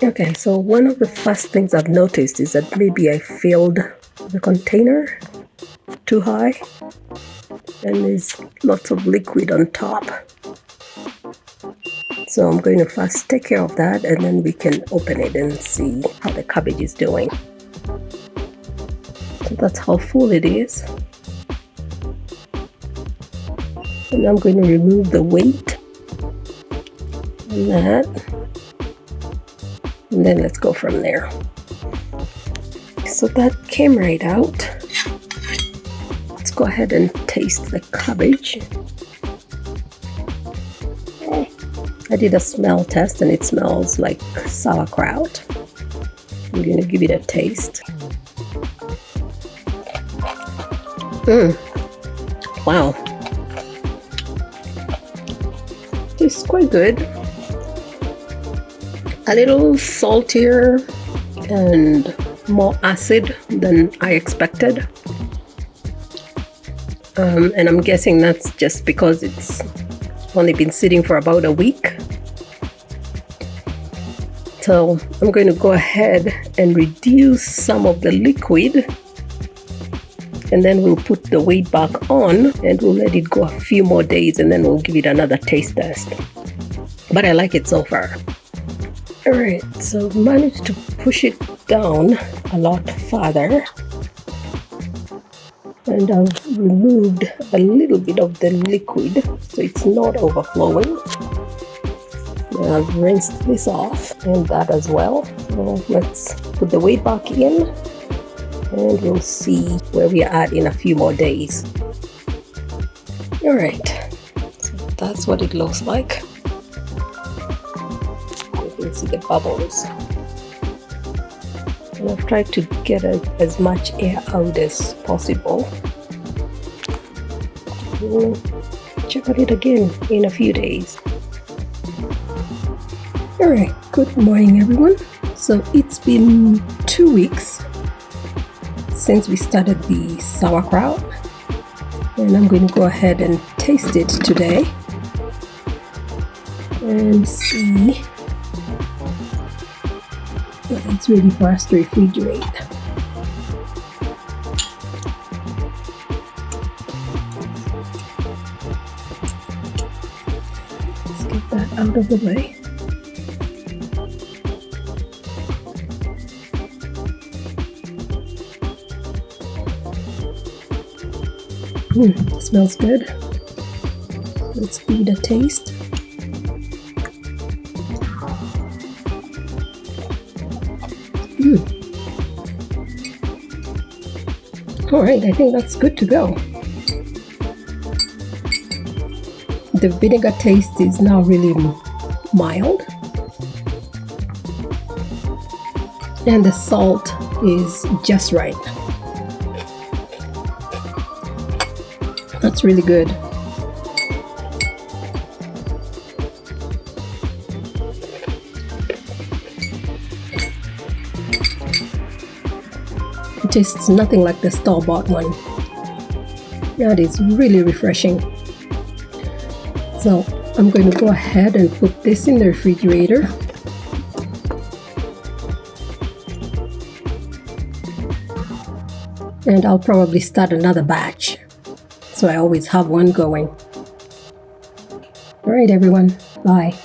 Okay, so one of the first things I've noticed is that maybe I filled the container too high and there's lots of liquid on top. So I'm going to first take care of that and then we can open it and see how the cabbage is doing. So that's how full it is. And I'm going to remove the weight on that. And then let's go from there. So that came right out. Let's go ahead and taste the cabbage. I did a smell test and it smells like sauerkraut. I'm going to give it a taste. Wow. It's quite good. A little saltier and more acid than I expected. And I'm guessing that's just because it's only been sitting for about a week. So I'm going to go ahead and reduce some of the liquid and then we'll put the weight back on and we'll let it go a few more days and then we'll give it another taste test. But I like it so far. Alright, so managed to push it down a lot farther. And I've removed a little bit of the liquid so it's not overflowing. And I've rinsed this off and that as well. So let's put the weight back in and we'll see where we are at in a few more days. Alright, so that's what it looks like. You can see the bubbles. And I've tried to get as much air out as possible. We'll check on it again in a few days. Alright, good morning everyone. So it's been 2 weeks since we started the sauerkraut. And I'm going to go ahead and taste it today. And see whether it's ready for us to refrigerate. Let's get that out of the way. Smells good. Let's give it a taste. Alright, I think that's good to go. The vinegar taste is now really mild. And the salt is just right. That's really good. It tastes nothing like the store-bought one. That is really refreshing. So I'm going to go ahead and put this in the refrigerator. And I'll probably start another batch. So I always have one going. All right, everyone. Bye.